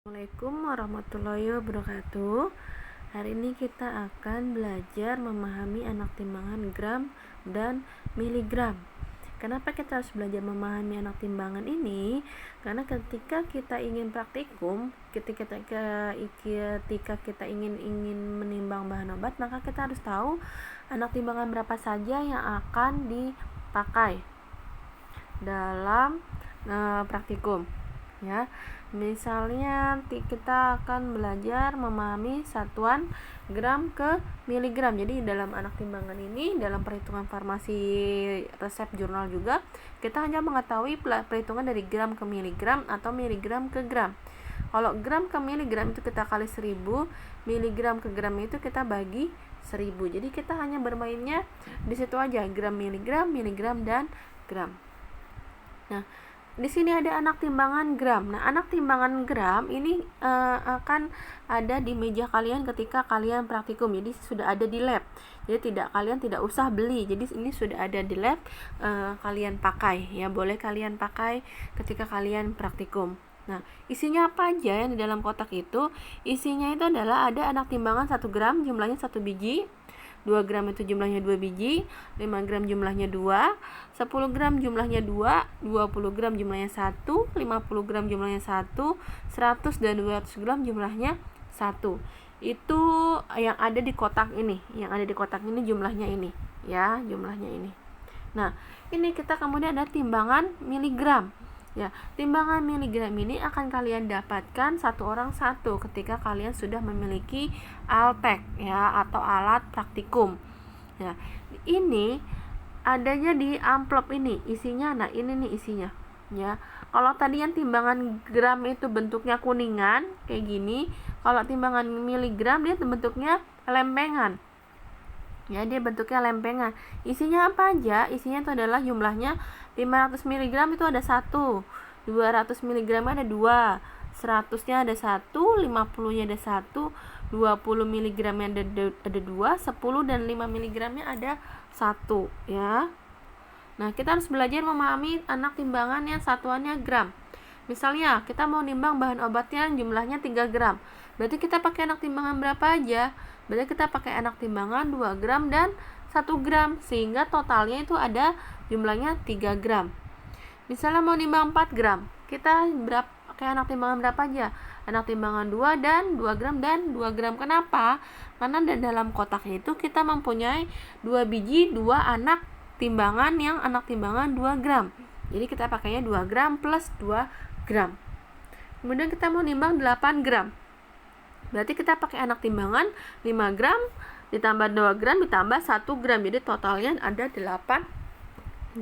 Assalamualaikum warahmatullahi wabarakatuh. Hari ini kita akan belajar memahami anak timbangan gram dan miligram. Kenapa kita harus belajar memahami anak timbangan ini? Karena ketika kita ingin praktikum, ketika kita ingin menimbang bahan obat, maka kita harus tahu anak timbangan berapa saja yang akan dipakai dalam praktikum, ya. Misalnya kita akan belajar memahami satuan gram ke miligram. Jadi dalam anak timbangan ini, dalam perhitungan farmasi resep jurnal juga, kita hanya mengetahui perhitungan dari gram ke miligram atau miligram ke gram. Kalau gram ke miligram itu kita kali 1000, miligram ke gram itu kita bagi 1000. Jadi kita hanya bermainnya di situ aja, gram, miligram dan gram. Nah, di sini ada anak timbangan gram. Nah, anak timbangan gram ini akan ada di meja kalian ketika kalian praktikum. Jadi sudah ada di lab. Jadi kalian tidak usah beli. Jadi ini sudah ada di lab, kalian pakai, ya. Boleh kalian pakai ketika kalian praktikum. Nah, isinya apa aja yang di dalam kotak itu? Isinya itu adalah ada anak timbangan 1 gram, jumlahnya 1 biji. 2 gram itu jumlahnya 2 biji, 5 gram jumlahnya 2, 10 gram jumlahnya 2, 20 gram jumlahnya 1, 50 gram jumlahnya 1, 100 dan 200 gram jumlahnya 1. Itu yang ada di kotak ini. Yang ada di kotak ini jumlahnya ini, ya, jumlahnya ini. Nah, ini kita kemudian ada timbangan miligram. Ya, timbangan miligram ini akan kalian dapatkan satu orang satu ketika kalian sudah memiliki ALTEK, ya, atau alat praktikum. Ya, ini adanya di amplop ini isinya. Nah, ini nih isinya, ya. Kalau tadi yang timbangan gram itu bentuknya kuningan kayak gini, kalau timbangan miligram dia bentuknya lempengan. Ya, dia bentuknya lempengan. Isinya apa aja? Isinya itu adalah jumlahnya 500 mg itu ada 1, 200 mg ada 2, 100-nya ada 1, 50-nya ada 1, 20 mg ada 2, 10 dan 5 mg-nya ada 1, ya. Nah, kita harus belajar memahami anak timbangan yang satuannya gram. Misalnya, kita mau nimbang bahan obatnya jumlahnya 3 gram. Berarti kita pakai anak timbangan berapa aja? Berarti kita pakai anak timbangan 2 gram dan 1 gram, sehingga totalnya itu ada jumlahnya 3 gram. Misalnya mau nimbang 4 gram, kita pakai anak timbangan berapa aja? Anak timbangan 2 dan 2 gram dan 2 gram. Kenapa? Karena dalam kotaknya itu kita mempunyai 2 biji, 2 anak timbangan yang anak timbangan 2 gram. Jadi kita pakainya 2 gram plus 2 gram. Kemudian kita mau nimbang 8 gram. Berarti kita pakai anak timbangan 5 gram ditambah 2 gram ditambah 1 gram. Jadi totalnya ada 8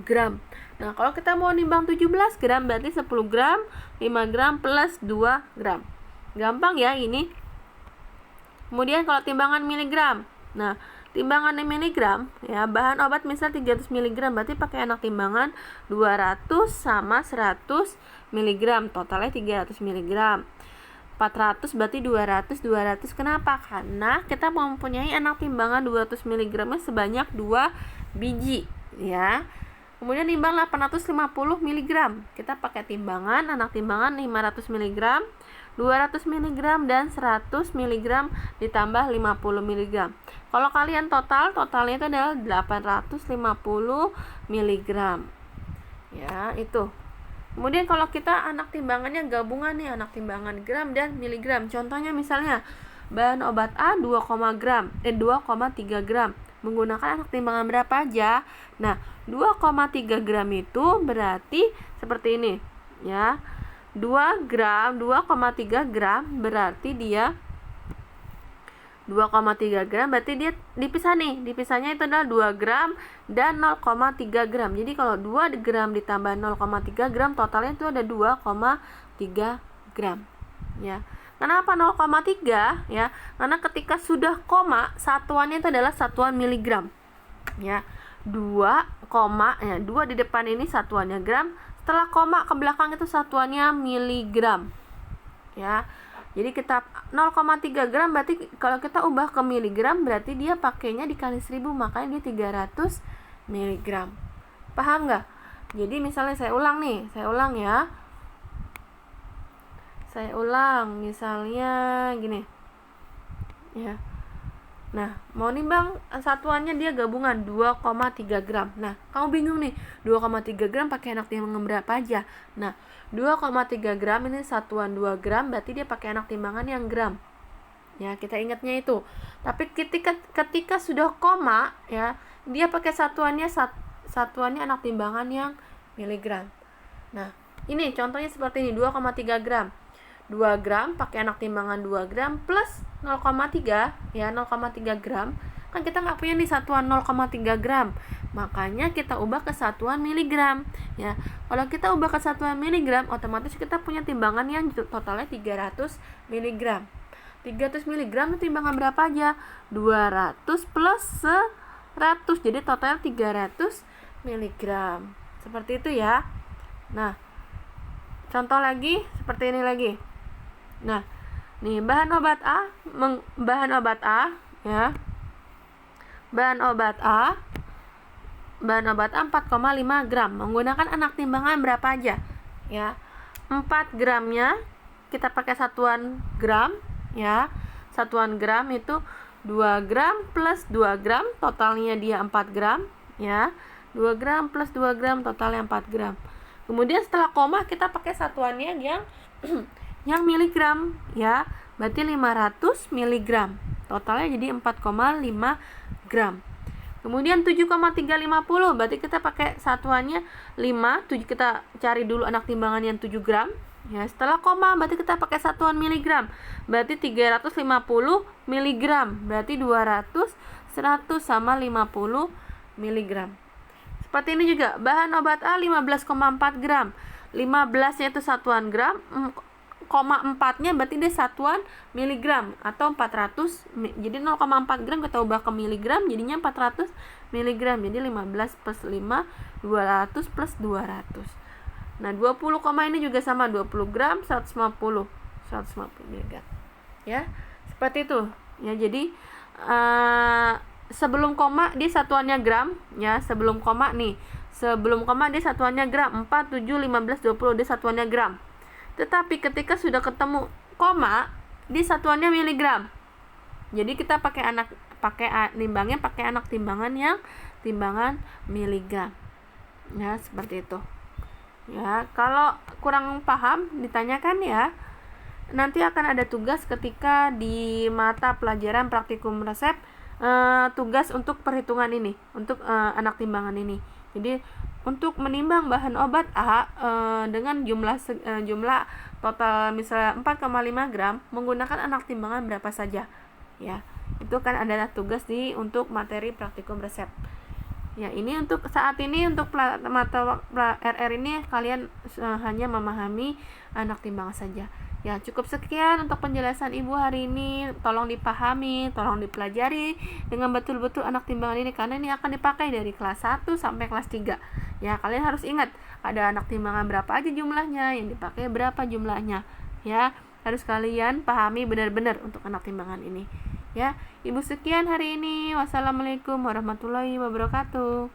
gram. Nah, kalau kita mau nimbang 17 gram berarti 10 gram, 5 gram plus 2 gram. Gampang ya ini. Kemudian kalau timbangan miligram. Nah, timbangan miligram, ya, bahan obat misal 300 mg berarti pakai anak timbangan 200 sama 100 mg, totalnya 300 mg. 400 berarti 200. Kenapa? Karena kita mempunyai anak timbangan 200 mg sebanyak 2 biji, ya. Kemudian nimbang 850 mg. Kita pakai timbangan anak timbangan 500 mg, 200 mg dan 100 mg ditambah 50 mg. Kalau kalian totalnya itu adalah 850 mg. Ya, itu. Kemudian kalau kita anak timbangannya gabungan nih, anak timbangan gram dan miligram. Contohnya misalnya bahan obat A 2,3 gram. Menggunakan anak timbangan berapa aja? Nah, 2,3 gram itu berarti seperti ini, ya. 2,3 gram berarti dia 2,3 gram berarti dia dipisah nih. Dipisahnya itu adalah 2 gram dan 0,3 gram. Jadi kalau 2 gram ditambah 0,3 gram totalnya itu ada 2,3 gram. Ya. Kenapa 0,3? Ya, karena ketika sudah koma satuannya itu adalah satuan miligram. Ya. 2 di depan ini satuannya gram, setelah koma ke belakang itu satuannya miligram. Ya. Jadi kita 0,3 gram berarti kalau kita ubah ke miligram berarti dia pakainya dikali 1000, makanya dia 300 miligram. Paham nggak? Jadi misalnya saya ulang ya. Saya ulang, misalnya gini ya. Nah, mau nimbang satuannya dia gabungan 2,3 gram. Nah, kamu bingung nih, 2,3 gram pakai anak timbangan berapa aja? Nah, 2,3 gram ini satuan 2 gram, berarti dia pakai anak timbangan yang gram. Ya, kita ingatnya itu. Tapi ketika sudah koma ya, dia pakai satuannya anak timbangan yang miligram. Nah, ini contohnya seperti ini, 2,3 gram. 2 gram pakai anak timbangan 2 gram plus 0,3 ya, 0,3 gram. Kan kita nggak punya nih satuan 0,3 gram. Makanya kita ubah ke satuan miligram ya. Kalau kita ubah ke satuan miligram, otomatis kita punya timbangan yang totalnya 300 miligram. 300 miligram itu timbangan berapa aja? 200 plus 100. Jadi total 300 miligram. Seperti itu ya. Nah, contoh lagi seperti ini lagi. Nah, nih bahan obat A ya. Bahan obat A 4,5 gram menggunakan anak timbangan berapa aja? Ya. 4 gramnya kita pakai satuan gram ya. Satuan gram itu 2 gram plus 2 gram, totalnya dia 4 gram ya. 2 gram plus 2 gram totalnya 4 gram. Kemudian setelah koma kita pakai satuannya yang yang miligram ya, berarti 500 miligram, totalnya jadi 4,5 gram. Kemudian 7,350 berarti kita pakai satuannya 5, kita cari dulu anak timbangan yang 7 gram ya. Setelah koma berarti kita pakai satuan miligram, berarti 350 miligram, berarti 200, 100 sama 50 miligram. Seperti ini juga, bahan obat A 15,4 gram. 15 nya itu satuan gram, 0,4 nya berarti dia satuan miligram atau 400. Jadi 0,4 gram kita ubah ke miligram jadinya 400 miligram. Jadi 15 plus 5 200 plus 200. Nah, 20 koma ini juga sama, 20 gram 150 miligram. Ya. Seperti itu. Ya, jadi sebelum koma dia satuannya gram ya, sebelum koma dia satuannya gram, 4 7 15 20 dia satuannya gram. Tetapi ketika sudah ketemu koma di satuannya miligram. Jadi kita nimbangnya pakai anak timbangan yang timbangan miligram. Ya, seperti itu. Ya, kalau kurang paham ditanyakan ya. Nanti akan ada tugas ketika di mata pelajaran praktikum resep, tugas untuk perhitungan ini, untuk anak timbangan ini. Jadi untuk menimbang bahan obat A dengan jumlah total misalnya 4,5 gram menggunakan anak timbangan berapa saja ya. Itu kan adalah tugas untuk materi praktikum resep. Ya, ini untuk saat ini untuk mata RR ini kalian hanya memahami anak timbangan saja. Ya, cukup sekian untuk penjelasan Ibu hari ini. Tolong dipahami, tolong dipelajari dengan betul-betul anak timbangan ini, karena ini akan dipakai dari kelas 1 sampai kelas 3. Ya, kalian harus ingat ada anak timbangan berapa aja jumlahnya, yang dipakai berapa jumlahnya. Ya, harus kalian pahami benar-benar untuk anak timbangan ini. Ya, Ibu sekian hari ini. Wassalamualaikum warahmatullahi wabarakatuh.